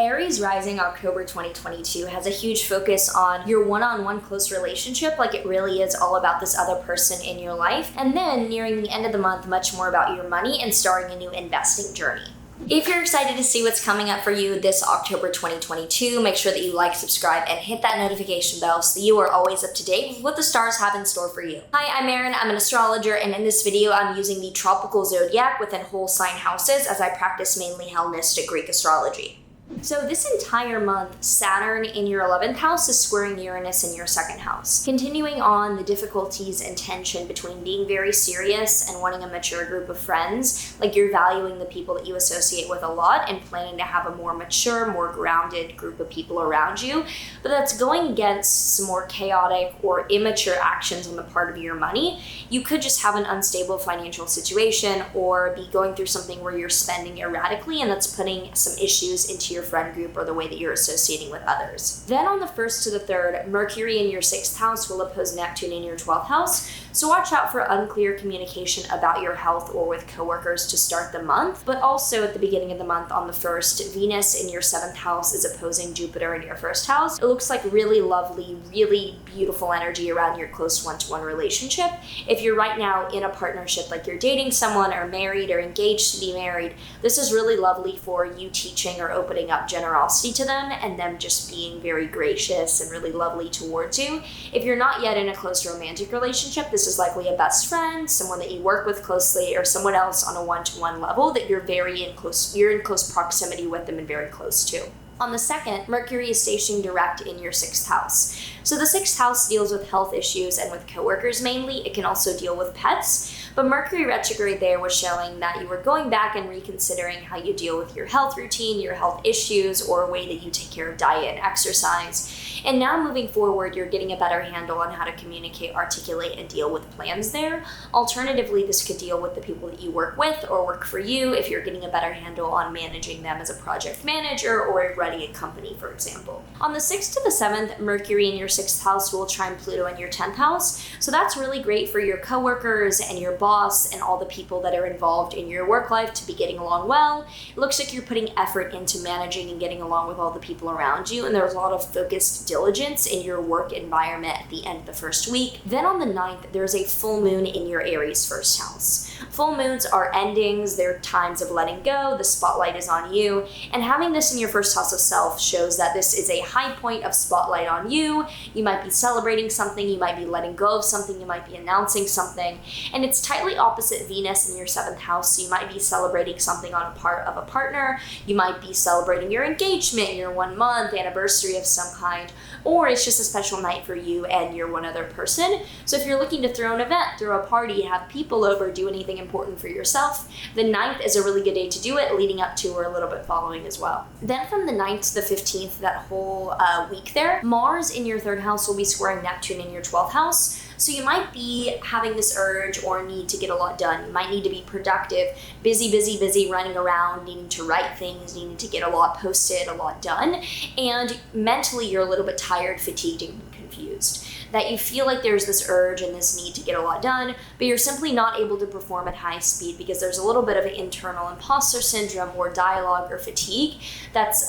Aries Rising October 2022 has a huge focus on your one-on-one close relationship, like it really is all about this other person in your life. And then nearing the end of the month, much more about your money and starting a new investing journey. If you're excited to see what's coming up for you this October 2022, make sure that you like, subscribe, and hit that notification bell so that you are always up to date with what the stars have in store for you. Hi, I'm Maren. I'm an astrologer, and in this video, I'm using the tropical zodiac within whole sign houses as I practice mainly Hellenistic Greek astrology. So this entire month, Saturn in your 11th house is squaring Uranus in your 2nd house. Continuing on the difficulties and tension between being very serious and wanting a mature group of friends, like you're valuing the people that you associate with a lot and planning to have a more mature, more grounded group of people around you, but that's going against some more chaotic or immature actions on the part of your money. You could just have an unstable financial situation or be going through something where you're spending erratically, and that's putting some issues into your friend group or the way that you're associating with others. Then on the 1st to the 3rd, Mercury in your 6th house will oppose Neptune in your 12th house. So watch out for unclear communication about your health or with coworkers to start the month. But also at the beginning of the month on the 1st, Venus in your 7th house is opposing Jupiter in your 1st house. It looks like really lovely, really beautiful energy around your close one-to-one relationship. If you're right now in a partnership, like you're dating someone or married or engaged to be married, this is really lovely for you teaching or opening up generosity to them and them just being very gracious and really lovely towards you. If you're not yet in a close romantic relationship, this is likely a best friend, someone that you work with closely, or someone else on a one-to-one level that you're in close proximity with them and very close to. On the 2nd, Mercury is stationing direct in your 6th house. So the 6th house deals with health issues and with coworkers mainly. It can also deal with pets. But Mercury retrograde there was showing that you were going back and reconsidering how you deal with your health routine, your health issues, or a way that you take care of diet and exercise. And now moving forward, you're getting a better handle on how to communicate, articulate, and deal with plans there. Alternatively, this could deal with the people that you work with or work for you if you're getting a better handle on managing them as a project manager or running a company, for example. On the 6th to the 7th, Mercury in your 6th house will trine Pluto in your 10th house. So that's really great for your coworkers and your boss and all the people that are involved in your work life to be getting along well. It looks like you're putting effort into managing and getting along with all the people around you, and there's a lot of focused diligence in your work environment at the end of the first week. Then on the 9th, there's a full moon in your Aries 1st house. Full moons are endings, they're times of letting go, the spotlight is on you, and having this in your 1st house of self shows that this is a high point of spotlight on you. You might be celebrating something, you might be letting go of something, you might be announcing something, and it's tightly opposite Venus in your 7th house, so you might be celebrating something on a part of a partner, you might be celebrating your engagement, your 1 month anniversary of some kind, or it's just a special night for you and your one other person. So if you're looking to throw an event, throw a party, have people over, do anything important for yourself, the 9th is a really good day to do it, leading up to or a little bit following as well. Then from the 9th to the 15th, that whole week there, Mars in your 3rd house will be squaring Neptune in your 12th house. So you might be having this urge or need to get a lot done. You might need to be productive, busy, running around, needing to write things, needing to get a lot posted, a lot done. And mentally, you're a little bit tired, fatigued, and confused. That you feel like there's this urge and this need to get a lot done, but you're simply not able to perform at high speed because there's a little bit of an internal imposter syndrome or dialogue or fatigue that's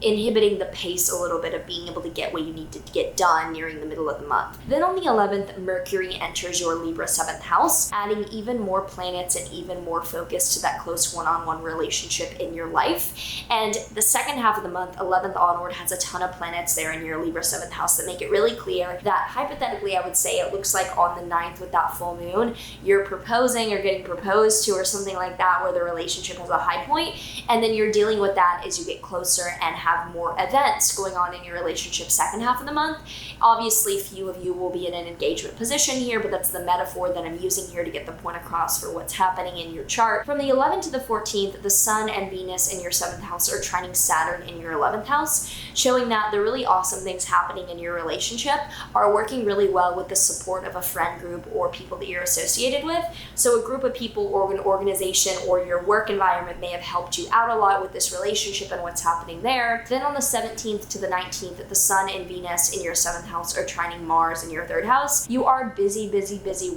inhibiting the pace a little bit of being able to get what you need to get done nearing the middle of the month. Then on the 11th, Mercury enters your Libra 7th house, adding even more planets and even more focus to that close one-on-one relationship in your life. And the second half of the month, 11th onward, has a ton of planets there in your Libra 7th house that make it really clear that hypothetically, I would say it looks like on the 9th with that full moon, you're proposing or getting proposed to or something like that where the relationship has a high point, and then you're dealing with that as you get closer and have more events going on in your relationship second half of the month. Obviously, few of you will be in an engagement position here, but that's the metaphor that I'm using here to get the point across for what's happening in your chart. From the 11th to the 14th, the Sun and Venus in your 7th house are trining Saturn in your 11th house, showing that the really awesome things happening in your relationship relationship are working really well with the support of a friend group or people that you're associated with. So a group of people or an organization or your work environment may have helped you out a lot with this relationship and what's happening there. Then on the 17th to the 19th, the Sun and Venus in your 7th house are trining Mars in your 3rd house. You are busy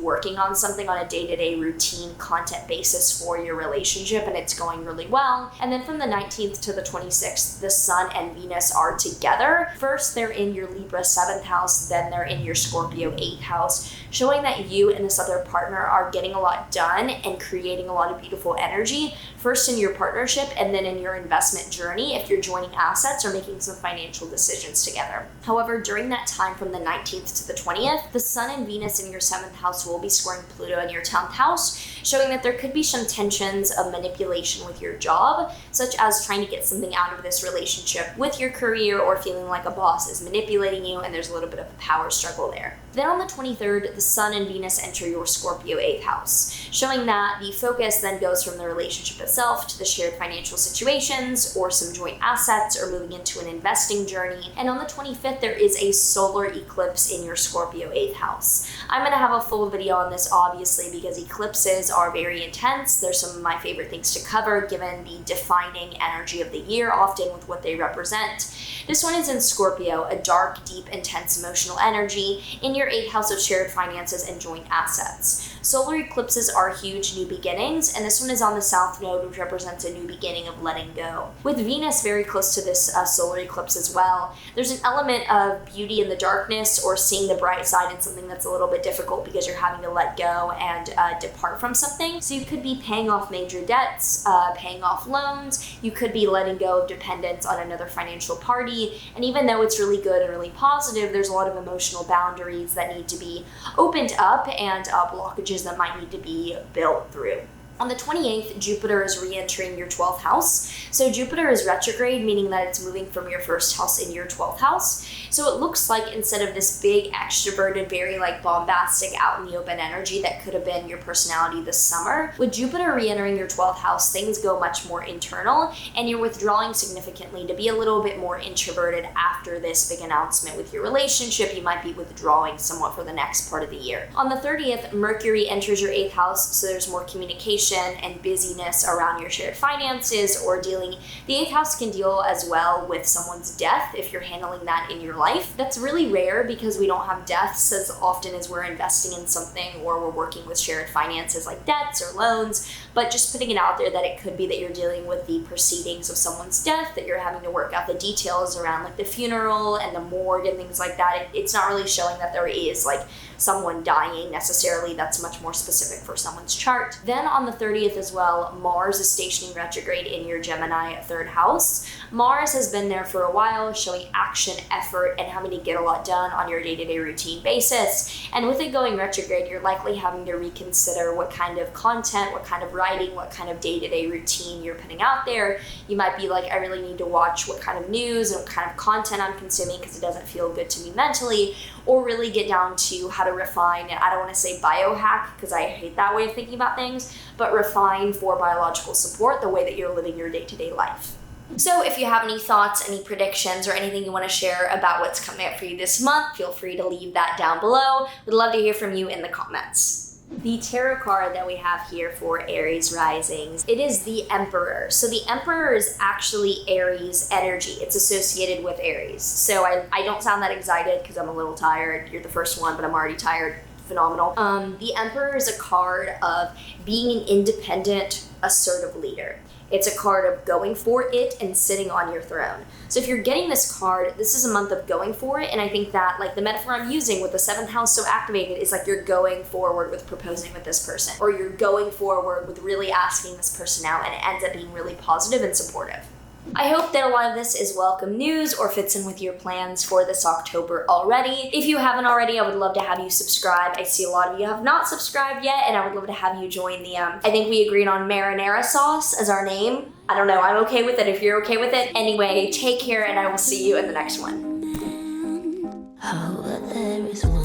working on something on a day-to-day routine content basis for your relationship, and it's going really well. And then from the 19th to the 26th, the Sun and Venus are together. First, they're in your Libra 7th house, then they're in your Scorpio 8th house, showing that you and this other partner are getting a lot done and creating a lot of beautiful energy, first in your partnership and then in your investment journey if you're joining assets or making some financial decisions together. However, during that time from the 19th to the 20th, the Sun and Venus in your 7th house will be squaring Pluto in your 10th house, showing that there could be some tensions of manipulation with your job, such as trying to get something out of this relationship with your career or feeling like a boss is manipulating you and there's a little bit of a power struggle there. Then on the 23rd, the Sun and Venus enter your Scorpio 8th house, showing that the focus then goes from the relationship itself to the shared financial situations or some joint assets or moving into an investing journey. And on the 25th, there is a solar eclipse in your Scorpio 8th house. I'm going to have a full video on this, obviously, because eclipses are very intense. They're some of my favorite things to cover, given the defining energy of the year, often with what they represent. This one is in Scorpio, a dark, deep, intense emotional energy in your 8th house of shared finances and joint assets. Solar eclipses are huge new beginnings, and this one is on the South Node, which represents a new beginning of letting go. With Venus very close to this solar eclipse as well, there's an element of beauty in the darkness or seeing the bright side in something that's a little bit difficult because you're having to let go and depart from something. So you could be paying off major debts, paying off loans, you could be letting go of dependence on another financial party, and even though it's really good and really positive, there's a lot of emotional boundaries that need to be opened up and blockages that might need to be built through. On the 28th, Jupiter is re-entering your 12th house. So Jupiter is retrograde, meaning that it's moving from your 1st house in your 12th house. So it looks like instead of this big, extroverted, very bombastic, out in the open energy that could have been your personality this summer, with Jupiter re-entering your 12th house, things go much more internal and you're withdrawing significantly to be a little bit more introverted after this big announcement with your relationship. You might be withdrawing somewhat for the next part of the year. On the 30th, Mercury enters your 8th house, so there's more communication and busyness around your shared finances or dealing. The 8th house can deal as well with someone's death if you're handling that in your life. That's really rare because we don't have deaths as often as we're investing in something or we're working with shared finances like debts or loans, but just putting it out there that it could be that you're dealing with the proceedings of someone's death, that you're having to work out the details around the funeral and the morgue and things like that. It's not really showing that there is someone dying necessarily. That's much more specific for someone's chart. Then on the 30th as well, Mars is stationing retrograde in your Gemini 3rd house. Mars has been there for a while, showing action, effort, and having to get a lot done on your day-to-day routine basis. And with it going retrograde, you're likely having to reconsider what kind of content, what kind of writing, what kind of day-to-day routine you're putting out there. You might be like, I really need to watch what kind of news and what kind of content I'm consuming because it doesn't feel good to me mentally, or really get down to how to refine, and I don't want to say biohack because I hate that way of thinking about things, but refine for biological support the way that you're living your day-to-day life. So if you have any thoughts, any predictions, or anything you want to share about what's coming up for you this month, feel free to leave that down below. We'd love to hear from you in the comments. The tarot card that we have here for Aries Risings, it is the Emperor. So the Emperor is actually Aries energy. It's associated with Aries. So I don't sound that excited because I'm a little tired. You're the first one, but I'm already tired. Phenomenal. The Emperor is a card of being an independent, assertive leader. It's a card of going for it and sitting on your throne. So if you're getting this card, this is a month of going for it. And I think that the metaphor I'm using with the 7th house so activated is you're going forward with proposing with this person, or you're going forward with really asking this person out, and it ends up being really positive and supportive. I hope that a lot of this is welcome news or fits in with your plans for this October already. If you haven't already, I would love to have you subscribe. I see a lot of you have not subscribed yet, and I would love to have you join the, I think we agreed on marinara sauce as our name. I don't know, I'm okay with it if you're okay with it. Anyway, take care, and I will see you in the next one. Oh, there is one.